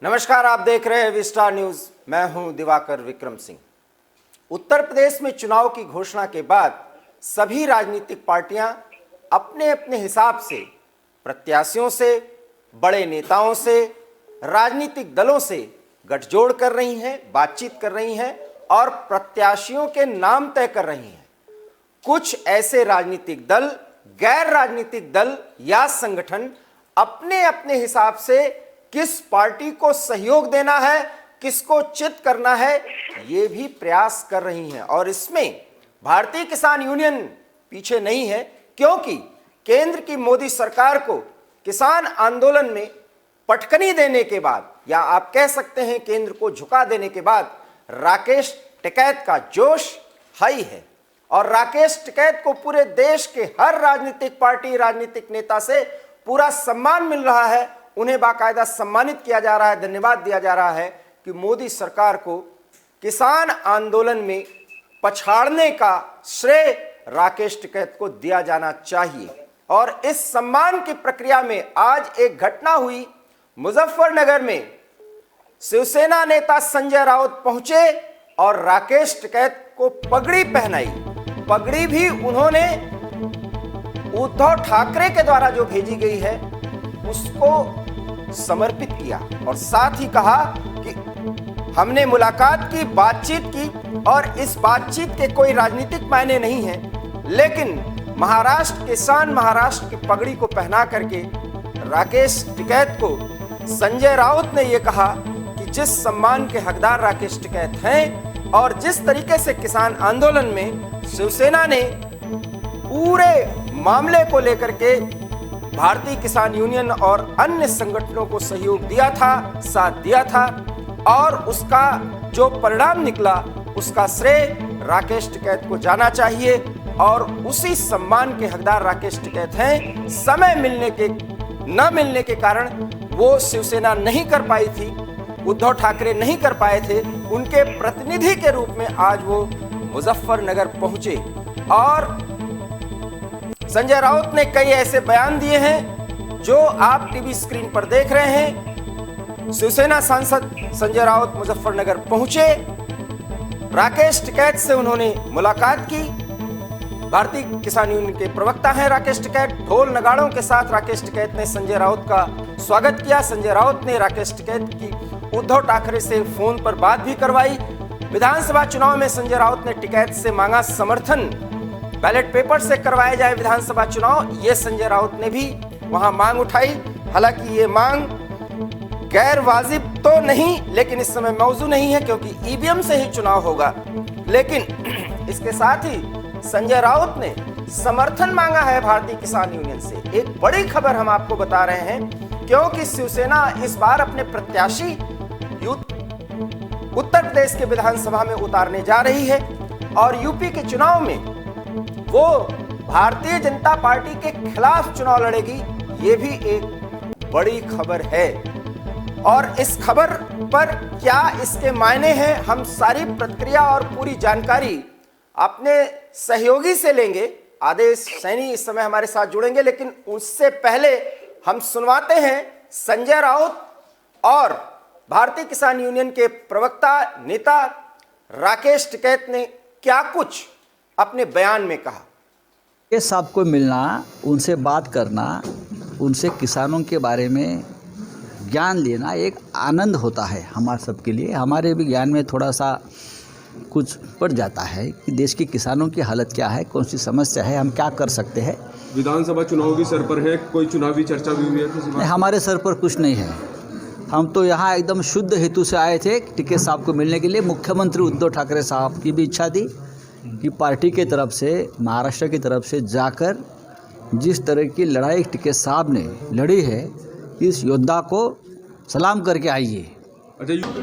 नमस्कार, आप देख रहे हैं विस्टार न्यूज। मैं हूं दिवाकर विक्रम सिंह। उत्तर प्रदेश में चुनाव की घोषणा के बाद सभी राजनीतिक पार्टियां अपने अपने हिसाब से प्रत्याशियों से, बड़े नेताओं से, राजनीतिक दलों से गठजोड़ कर रही हैं, बातचीत कर रही हैं और प्रत्याशियों के नाम तय कर रही हैं। कुछ ऐसे राजनीतिक दल, गैर राजनीतिक दल या संगठन अपने अपने हिसाब से किस पार्टी को सहयोग देना है, किसको चित करना है, ये भी प्रयास कर रही हैं। और इसमें भारतीय किसान यूनियन पीछे नहीं है, क्योंकि केंद्र की मोदी सरकार को किसान आंदोलन में पटकनी देने के बाद, या आप कह सकते हैं केंद्र को झुका देने के बाद, राकेश टिकैत का जोश हाई है। और राकेश टिकैत को पूरे देश के हर राजनीतिक पार्टी, राजनीतिक नेता से पूरा सम्मान मिल रहा है। उन्हें बाकायदा सम्मानित किया जा रहा है, धन्यवाद दिया जा रहा है कि मोदी सरकार को किसान आंदोलन में पछाड़ने का श्रेय राकेश टिकैत को दिया जाना चाहिए। और इस सम्मान की प्रक्रिया में आज एक घटना हुई। मुजफ्फरनगर में शिवसेना नेता संजय राउत पहुंचे और राकेश टिकैत को पगड़ी पहनाई। पगड़ी भी उन्होंने उद्धव ठाकरे के द्वारा जो भेजी गई है उसको समर्पित किया और साथ ही कहा कि हमने मुलाकात की, बातचीत की और इस बातचीत के कोई राजनीतिक मायने नहीं है, लेकिन महाराष्ट्र किसान महाराष्ट्र की पगड़ी को पहना करके राकेश टिकैत को संजय राउत ने यह कहा कि जिस सम्मान के हकदार राकेश टिकैत हैं और जिस तरीके से किसान आंदोलन में शिवसेना ने पूरे मामले को लेकर के भारतीय किसान यूनियन और अन्य संगठनों को सहयोग दिया था, साथ दिया था, और उसका जो परिणाम निकला उसका श्रेय राकेश टिकैत को जाना चाहिए। और उसी सम्मान के हकदार राकेश टिकैत हैं। समय न मिलने के कारण वो शिवसेना नहीं कर पाई थी, उद्धव ठाकरे नहीं कर पाए थे। उनके प्रतिनिधि के रूप में आज वो मुजफ्फरनगर पहुंचे और संजय राउत ने कई ऐसे बयान दिए हैं जो आप टीवी स्क्रीन पर देख रहे हैं। शिवसेना सांसद संजय राउत मुजफ्फरनगर पहुंचे, राकेश टिकैत से उन्होंने मुलाकात की। भारतीय किसान यूनियन के प्रवक्ता हैं राकेश टिकैत। ढोल नगाड़ों के साथ राकेश टिकैत ने संजय राउत का स्वागत किया। संजय राउत ने राकेश टिकैत की उद्धव ठाकरे से फोन पर बात भी करवाई। विधानसभा चुनाव में संजय राउत ने टिकैत से मांगा समर्थन, बैलेट पेपर से करवाए जाए विधानसभा चुनाव। ये संजय राउत ने भी वहां मांग उठाई। हालांकि ये मांग गैर वाजिब तो नहीं, लेकिन इस समय मौजू नहीं है क्योंकि ईवीएम से ही चुनाव होगा। लेकिन इसके साथ ही संजय राउत ने समर्थन मांगा है भारतीय किसान यूनियन से। एक बड़ी खबर हम आपको बता रहे हैं, क्योंकि शिवसेना इस बार अपने प्रत्याशी उत्तर प्रदेश के विधानसभा में उतारने जा रही है और यूपी के चुनाव में वो भारतीय जनता पार्टी के खिलाफ चुनाव लड़ेगी। ये भी एक बड़ी खबर है और इस खबर पर क्या इसके मायने हैं, हम सारी प्रक्रिया और पूरी जानकारी अपने सहयोगी से लेंगे। आदेश सैनी इस समय हमारे साथ जुड़ेंगे, लेकिन उससे पहले हम सुनवाते हैं संजय राउत और भारतीय किसान यूनियन के प्रवक्ता नेता राकेश टिकैत ने क्या कुछ अपने बयान में कहा। ये सबको मिलना, उनसे बात करना, उनसे किसानों के बारे में ज्ञान लेना एक आनंद होता है हमारे सबके लिए। हमारे भी ज्ञान में थोड़ा सा कुछ बढ़ जाता है कि देश के किसानों की हालत क्या है, कौन सी समस्या है, हम क्या कर सकते हैं। विधानसभा चुनाव भी सर पर है, कोई चुनावी चर्चा भी हुई है? नहीं, हमारे सर पर कुछ नहीं है। हम तो यहाँ एकदम शुद्ध हेतु से आए थे टिकैत साहब को मिलने के लिए। मुख्यमंत्री उद्धव ठाकरे साहब की भी इच्छा थी कि पार्टी के तरफ से, महाराष्ट्र की तरफ से जाकर जिस तरह की लड़ाई टिकैत साहब ने लड़ी है, इस योद्धा को सलाम करके आइए।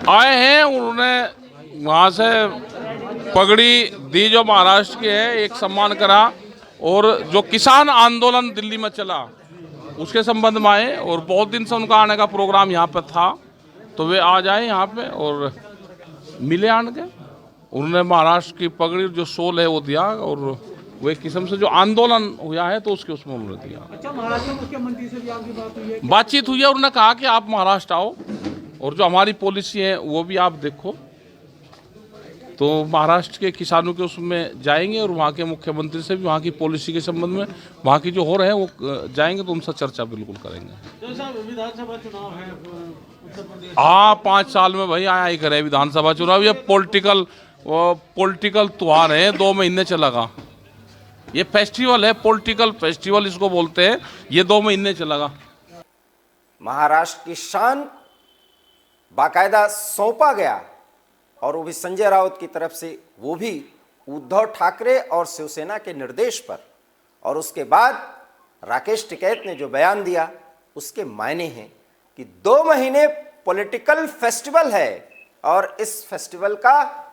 आए हैं, उन्होंने वहाँ से पगड़ी दी जो महाराष्ट्र की है, एक सम्मान करा, और जो किसान आंदोलन दिल्ली में चला उसके संबंध में आए। और बहुत दिन से उनका आने का प्रोग्राम यहाँ पर था, तो वे आ जाए यहाँ पे और मिले आन के। उन्होंने महाराष्ट्र की पगड़ी जो शोल है वो दिया, और वो एक किस्म से जो आंदोलन हुआ है तो उसके उसमें उन्होंने दिया। अच्छा, महाराष्ट्र मुख्यमंत्री से भी आपकी बात हुई है? बातचीत हुई है, उन्होंने कहा कि आप महाराष्ट्र आओ, और जो हमारी पॉलिसी है वो भी आप देखो, तो महाराष्ट्र के किसानों के उसमें जाएंगे और वहाँ के मुख्यमंत्री से भी वहाँ की पॉलिसी के संबंध में वहाँ की जो हो रहे हैं वो जाएंगे, तो उनसे चर्चा बिल्कुल करेंगे। विधानसभा चुनाव है उत्तर प्रदेश। हाँ, 5 साल में भाई आया ही करे विधानसभा चुनाव। ये पॉलिटिकल त्योहार है, 2 महीने चलेगा। ये फेस्टिवल है, पॉलिटिकल फेस्टिवल इसको बोलते हैं। ये 2 महीने चलेगा। महाराष्ट्र की शान बाकायदा सौंपा गया, और वो भी संजय राउत की तरफ से, वो भी उद्धव ठाकरे और शिवसेना के निर्देश पर। और उसके बाद राकेश टिकैत ने जो बयान दिया उसके मायने हैं कि 2 महीने पॉलिटिकल फेस्टिवल है और इस फेस्टिवल का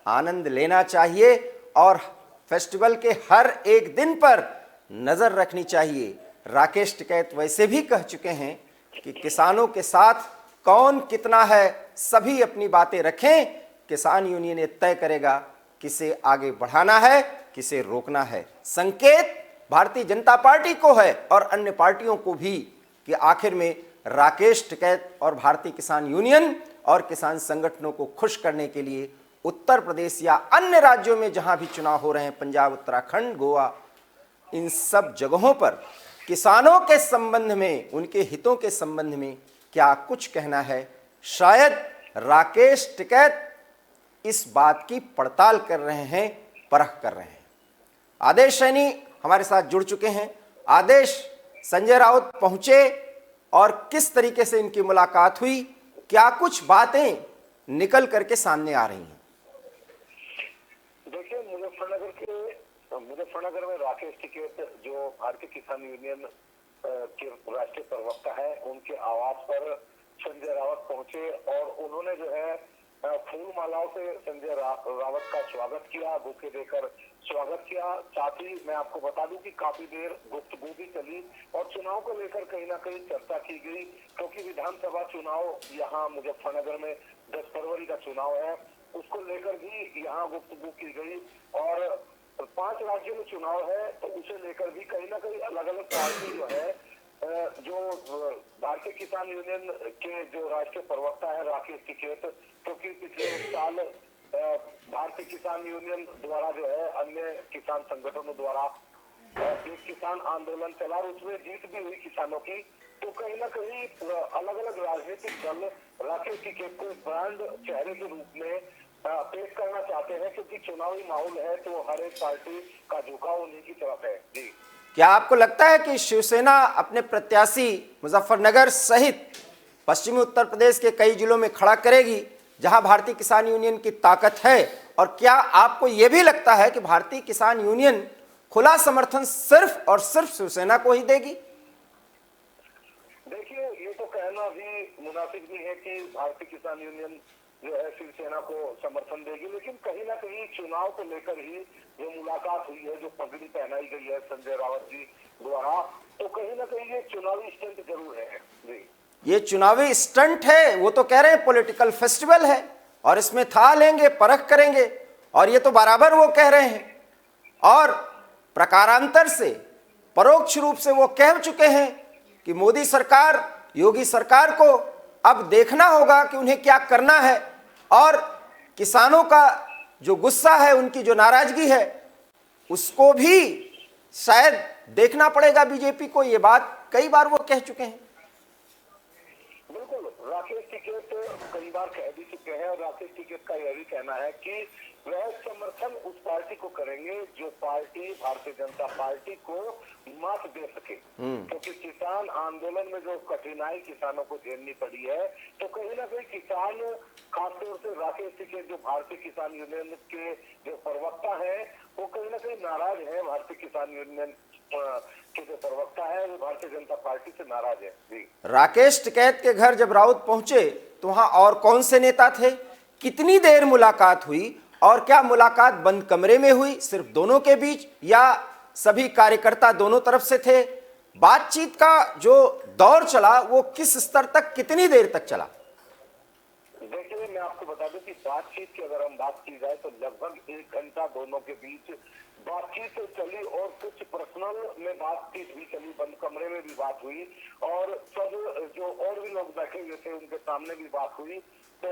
आनंद लेना चाहिए और फेस्टिवल के हर एक दिन पर नजर रखनी चाहिए। राकेश टिकैत वैसे भी कह चुके हैं कि किसानों के साथ कौन कितना है, सभी अपनी बातें रखें, किसान यूनियन ये तय करेगा किसे आगे बढ़ाना है, किसे रोकना है। संकेत भारतीय जनता पार्टी को है और अन्य पार्टियों को भी कि आखिर में राकेश टिकैत और भारतीय किसान यूनियन और किसान संगठनों को खुश करने के लिए उत्तर प्रदेश या अन्य राज्यों में जहां भी चुनाव हो रहे हैं, पंजाब, उत्तराखंड, गोवा, इन सब जगहों पर किसानों के संबंध में, उनके हितों के संबंध में क्या कुछ कहना है। शायद राकेश टिकैत इस बात की पड़ताल कर रहे हैं, परख कर रहे हैं। आदेश सैनी हमारे साथ जुड़ चुके हैं। आदेश, संजय राउत पहुंचे और किस तरीके से इनकी मुलाकात हुई, क्या कुछ बातें निकल करके सामने आ रही हैं? देखिए, मुजफ्फरनगर में राकेश टिकैत जो भारतीय किसान यूनियन के राष्ट्रीय प्रवक्ता है, उनके आवास पर संजय रावत पहुंचे और उन्होंने जो है फूल मालाओं से संजय रावत का स्वागत किया, बुके देकर स्वागत किया। साथ ही मैं आपको बता दूं कि काफी देर गुफ्तगू भी चली और चुनाव को लेकर कहीं ना कहीं चर्चा की गई, क्योंकि विधानसभा चुनाव यहाँ मुजफ्फरनगर में 10 फरवरी का चुनाव है, उसको लेकर भी यहाँ गुफ्तगू की गई। और 5 राज्यों में चुनाव है, तो उसे लेकर भी कहीं ना कहीं अलग अलग पार्टी जो है, जो भारतीय किसान यूनियन के जो राष्ट्रीय प्रवक्ता है राकेश टिकैत, क्योंकि पिछले साल भारतीय किसान यूनियन द्वारा जो है अन्य किसान संगठनों द्वारा एक किसान आंदोलन चला और उसमें जीत भी हुई किसानों की, तो कहीं ना कहीं अलग अलग राजनीतिक दल राकेश टिकैत को ब्रांड चेहरे के रूप में पेश करना चाहते हैं, क्योंकि चुनावी माहौल है तो हर एक पार्टी का झुकाव उन्हीं की तरफ है। जी, क्या आपको लगता है कि शिवसेना अपने प्रत्याशी मुजफ्फरनगर सहित पश्चिमी उत्तर प्रदेश के कई जिलों में खड़ा करेगी जहां भारतीय किसान यूनियन की ताकत है? और क्या आपको यह भी लगता है कि भारतीय किसान यूनियन खुला समर्थन सिर्फ और सिर्फ शिवसेना को ही देगी? देखिए, ये तो कहना भी मुनासिब नहीं है कि भारतीय किसान यूनियन जो है शिवसेना को समर्थन देगी, लेकिन कहीं ना कहीं चुनाव को लेकर ही जो मुलाकात हुई है, जो पगड़ी पहनाई गई है संजय रावत जी द्वारा, तो कहीं ना कहीं ये चुनावी स्टंट जरूर है। जी, ये चुनावी स्टंट है, वो तो कह रहे हैं पॉलिटिकल फेस्टिवल है और इसमें था लेंगे, परख करेंगे, और ये तो बराबर वो कह रहे हैं। और प्रकारांतर से, परोक्ष रूप से वो कह चुके हैं कि मोदी सरकार, योगी सरकार को अब देखना होगा कि उन्हें क्या करना है, और किसानों का जो गुस्सा है, उनकी जो नाराजगी है, उसको भी शायद देखना पड़ेगा बीजेपी को। ये बात कई बार वो कह चुके हैं। बिल्कुल, राकेश टिकैत कई बार कह भी चुके हैं और राकेश टिकैत का यह भी कहना है कि वह समर्थन उस पार्टी को करेंगे जो पार्टी भारतीय जनता पार्टी को मात दे सके, क्योंकि किसान आंदोलन में जो कठिनाई किसानों को झेलनी पड़ी है, तो कहीं ना कहीं किसान, खासतौर से राकेश टिकैत जो भारतीय किसान यूनियन के जो प्रवक्ता है, वो कहीं ना कहीं नाराज है। भारतीय किसान यूनियन के जो प्रवक्ता है वो भारतीय जनता पार्टी से नाराज है। जी, राकेश टिकैत के घर जब राउत पहुंचे तो वहां और कौन से नेता थे, कितनी देर मुलाकात हुई, और क्या मुलाकात बंद कमरे में हुई सिर्फ दोनों के बीच, या सभी कार्यकर्ता दोनों तरफ से थे? बातचीत का जो दौर चला वो किस स्तर तक, कितनी देर तक चला? देखिए, मैं आपको बता दूं कि बातचीत की अगर हम बात की जाए तो लगभग 1 घंटा दोनों के बीच बातचीत चली और कुछ पर्सनल में बातचीत भी चली, बंद कमरे में भी बात हुई और सब जो और भी लोग बैठे हुए थे उनके सामने भी बात हुई। तो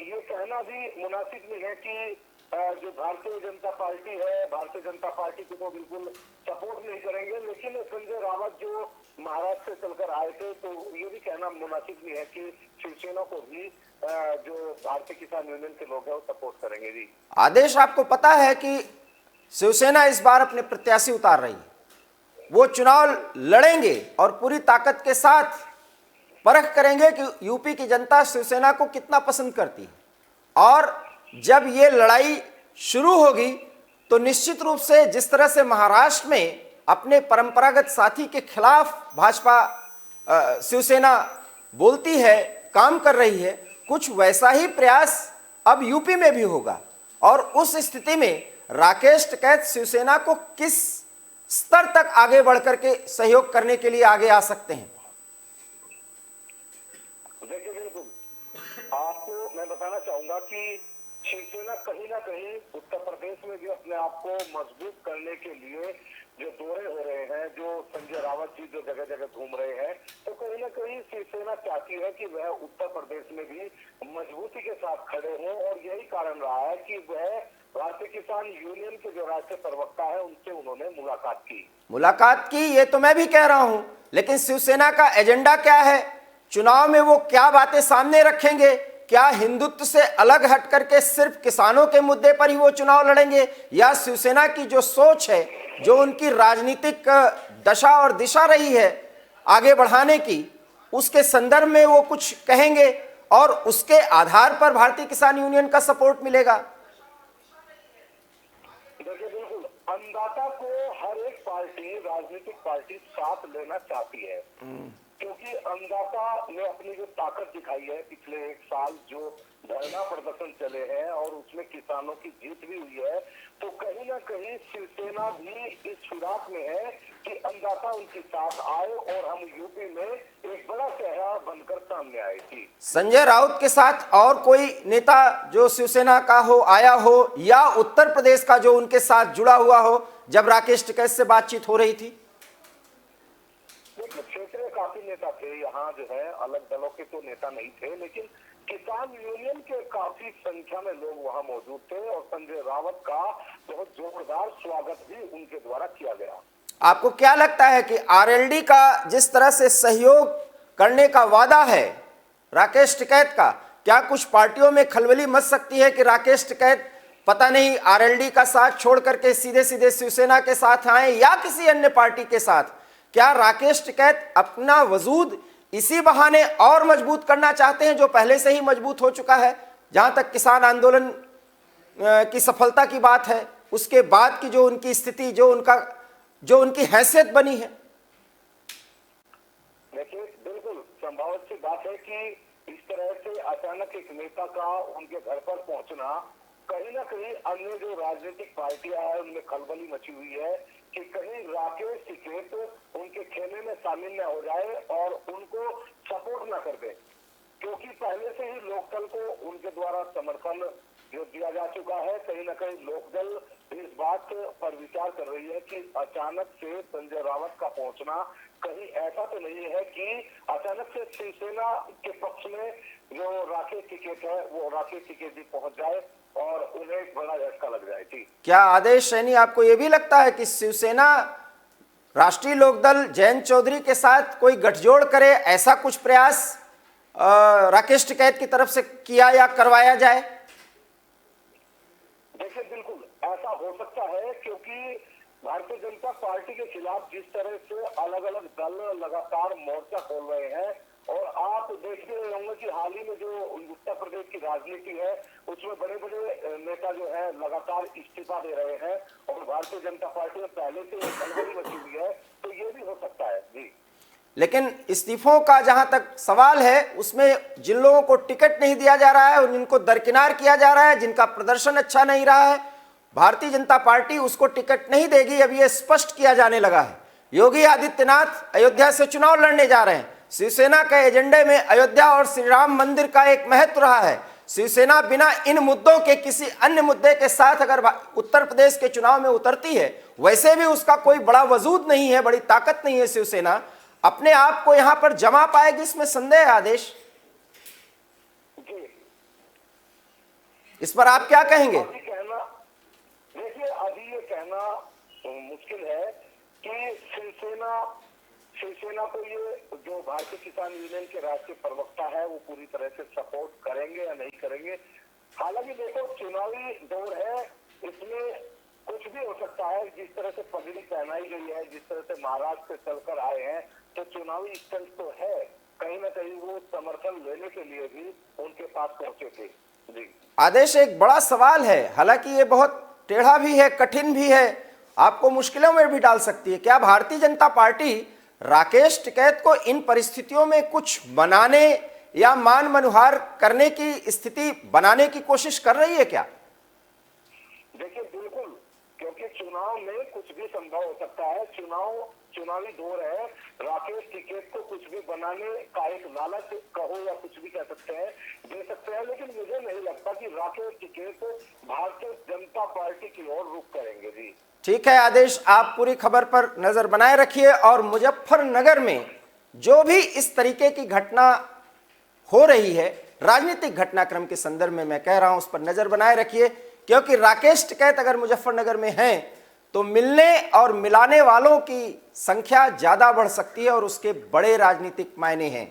ये कहना भी मुनासिब नहीं है कि जो भारतीय जनता पार्टी है, भारतीय जनता पार्टी को तो बिल्कुल सपोर्ट नहीं करेंगे, लेकिन संजय रावत जो महाराष्ट्र से चलकर आए थे तो ये भी कहना मुनासिब नहीं है कि शिवसेना को भी जो भारतीय किसान यूनियन के लोग हैं वो सपोर्ट करेंगे। जी आदेश, आपको पता है कि शिवसेना इस बार अपने प्रत्याशी उतार रही है, वो चुनाव लड़ेंगे और पूरी ताकत के साथ परख करेंगे कि यूपी की जनता शिवसेना को कितना पसंद करती है। और जब ये लड़ाई शुरू होगी तो निश्चित रूप से जिस तरह से महाराष्ट्र में अपने परंपरागत साथी के खिलाफ भाजपा शिवसेना बोलती है, काम कर रही है, कुछ वैसा ही प्रयास अब यूपी में भी होगा। और उस स्थिति में राकेश टिकैत शिवसेना को किस स्तर तक आगे बढ़कर के सहयोग करने के लिए आगे आ सकते हैं? देखिए, बिल्कुल आपको मैं बताना चाहूंगा कि शिवसेना कहीं ना कहीं उत्तर प्रदेश में भी अपने आप को मजबूत करने के लिए जो दौरे हो रहे हैं, जो संजय रावत जी जो जगह जगह घूम रहे हैं, तो कहीं ना कहीं शिवसेना चाहती है कि वह उत्तर प्रदेश में भी मजबूती के साथ खड़े हों। और यही कारण रहा है कि वह भारतीय किसान यूनियन के जो राष्ट्रीय प्रवक्ता है उनसे उन्होंने मुलाकात की। ये तो मैं भी कह रहा हूं, लेकिन शिवसेना का एजेंडा क्या है? चुनाव में वो क्या बातें सामने रखेंगे? क्या हिंदुत्व से अलग हट करके सिर्फ किसानों के मुद्दे पर ही वो चुनाव लड़ेंगे, या शिवसेना की जो सोच है, जो उनकी राजनीतिक दशा और दिशा रही है आगे बढ़ाने की, उसके संदर्भ में वो कुछ कहेंगे और उसके आधार पर भारतीय किसान यूनियन का सपोर्ट मिलेगा? देखिए, बिल्कुल अन्नदाता को हर एक पार्टी, राजनीतिक पार्टी साथ लेना चाहती है, क्योंकि अन्नदाता ने अपनी जो ताकत दिखाई है पिछले एक साल, जो धरना प्रदर्शन चले हैं और उसमें किसानों की जीत भी हुई है, तो कहीं ना कहीं शिवसेना भी इस फिराक में है कि अन्नदाता उनके साथ आए और हम यूपी में एक बड़ा चेहरा बनकर सामने आए थी। संजय राउत के साथ और कोई नेता जो शिवसेना का हो आया हो, या उत्तर प्रदेश का जो उनके साथ जुड़ा हुआ हो जब राकेश टिकैत से बातचीत हो रही थी? देखिए, क्षेत्र में काफी नेता थे, यहाँ जो है अलग दलों के तो नेता नहीं थे, लेकिन किसान यूनियन के काफी संख्या में लोग वहाँ मौजूद थे और संजय रावत का बहुत जोरदार स्वागत भी उनके द्वारा किया गया। आपको क्या लगता है कि आरएलडी का जिस तरह से सहयोग करने का वादा है राकेश टिकैत का, क्या कुछ पार्टियों में खलबली मच सकती है कि राकेश टिकैत पता नहीं आरएलडी का साथ छोड़ करके सीधे सीधे शिवसेना के साथ आए या किसी अन्य पार्टी के साथ? क्या राकेश टिकैत अपना वजूद इसी बहाने और मजबूत करना चाहते हैं, जो पहले से ही मजबूत हो चुका है? जहां तक किसान आंदोलन की सफलता की बात है, उसके बाद की जो उनकी स्थिति, जो उनकी हैसियत बनी है। देखिए, बिल्कुल संभावित सी बात है कि इस तरह से अचानक एक नेता का उनके घर पर पहुंचना कहीं ना कहीं अन्य जो राजनीतिक पार्टियां हैं उनमें खलबली मची हुई है कि कहीं राकेश टिकैत उनके खेमे में शामिल न हो जाए और उनको सपोर्ट न कर दे, क्योंकि पहले से ही लोकदल को उनके द्वारा समर्थन जो दिया जा चुका है। कहीं ना कहीं लोकदल इस बात पर विचार कर रही है कि अचानक से संजय रावत का पहुंचना कहीं ऐसा तो नहीं है कि अचानक से शिवसेना के पक्ष में जो राकेश टिकैत है वो राकेश टिकैत जी पहुंच जाए और उन्हें एक बड़ा झटका लग जाए। थी क्या आदेश सैनी, आपको यह भी लगता है कि शिवसेना राष्ट्रीय लोकदल जयंत चौधरी के साथ कोई गठजोड़ करे, ऐसा कुछ प्रयास राकेश टिकैत की तरफ से किया या करवाया जाए? देखिए, बिल्कुल ऐसा हो सकता है, क्योंकि भारतीय जनता पार्टी के खिलाफ जिस तरह से अलग अलग दल लगातार मोर्चा खोल रहे हैं, और आप देखते होंगे कि हाल ही में जो उत्तर प्रदेश की राजनीति है उसमें बड़े बड़े नेता जो है लगातार इस्तीफा दे रहे हैं और भारतीय जनता पार्टी में पहले से खलबली मची हुई है, तो ये भी हो सकता है। जी, लेकिन इस्तीफों का जहां तक सवाल है, उसमें जिन लोगों को टिकट नहीं दिया जा रहा है और जिनको दरकिनार किया जा रहा है, जिनका प्रदर्शन अच्छा नहीं रहा है, भारतीय जनता पार्टी उसको टिकट नहीं देगी। अब यह स्पष्ट किया जाने लगा है। योगी आदित्यनाथ अयोध्या से चुनाव लड़ने जा रहे हैं। शिवसेना के एजेंडे में अयोध्या और श्री राम मंदिर का एक महत्व रहा है। शिवसेना बिना इन मुद्दों के किसी अन्य मुद्दे के साथ अगर उत्तर प्रदेश के चुनाव में उतरती है, वैसे भी उसका कोई बड़ा वजूद नहीं है, बड़ी ताकत नहीं है, शिवसेना अपने आप को यहां पर जमा पाएगी, इसमें संदेह है। आदेश, इस पर आप क्या कहेंगे? देखिए, अभी ये कहना मुश्किल है कि शिवसेना को ये जो भारतीय किसान यूनियन के राष्ट्रीय प्रवक्ता है वो पूरी तरह से सपोर्ट करेंगे या नहीं करेंगे। हालांकि देखो, चुनावी दौर है, इसमें कुछ भी हो सकता है। जिस तरह से पगड़ी पहनाई गई है, जिस तरह से महाराष्ट्र से चलकर आए हैं, तो चुनावी स्टैंड तो है। कहीं ना कहीं वो समर्थन लेने के लिए भी उनके पास पहुंचे थे। जी आदेश, एक बड़ा सवाल है, हालांकि ये बहुत टेढ़ा भी है, कठिन भी है, आपको मुश्किलों में भी डाल सकती है। क्या भारतीय जनता पार्टी राकेश टिकैत को इन परिस्थितियों में कुछ बनाने या मान मनुहार करने की स्थिति बनाने की कोशिश कर रही है क्या? देखिए, बिल्कुल, क्योंकि चुनाव में कुछ भी संभव हो सकता है। चुनावी दौर है। राकेश टिकैत को कुछ भी बनाने का एक लालच कहो या कुछ भी कह सकते हैं, दे सकते हैं, लेकिन मुझे नहीं लगता कि राकेश टिकैत भारतीय जनता पार्टी की ओर रुख करेंगे। जी ठीक है आदेश, आप पूरी खबर पर नजर बनाए रखिए और मुजफ्फरनगर में जो भी इस तरीके की घटना हो रही है, राजनीतिक घटनाक्रम के संदर्भ में मैं कह रहा हूं, उस पर नजर बनाए रखिए, क्योंकि राकेश टिकैत अगर मुजफ्फरनगर में हैं तो मिलने और मिलाने वालों की संख्या ज्यादा बढ़ सकती है और उसके बड़े राजनीतिक मायने हैं।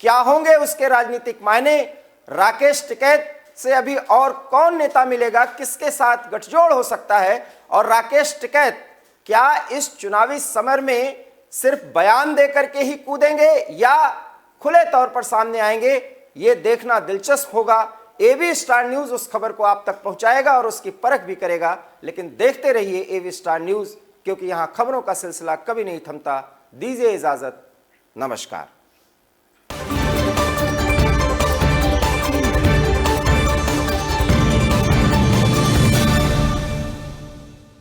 क्या होंगे उसके राजनीतिक मायने? राकेश टिकैत से अभी और कौन नेता मिलेगा, किसके साथ गठजोड़ हो सकता है, और राकेश टिकैत क्या इस चुनावी समर में सिर्फ बयान देकर के ही कूदेंगे या खुले तौर पर सामने आएंगे, ये देखना दिलचस्प होगा। एबी स्टार न्यूज उस खबर को आप तक पहुंचाएगा और उसकी परख भी करेगा, लेकिन देखते रहिए एबी स्टार न्यूज, क्योंकि यहां खबरों का सिलसिला कभी नहीं थमता। दीजिए इजाजत, नमस्कार।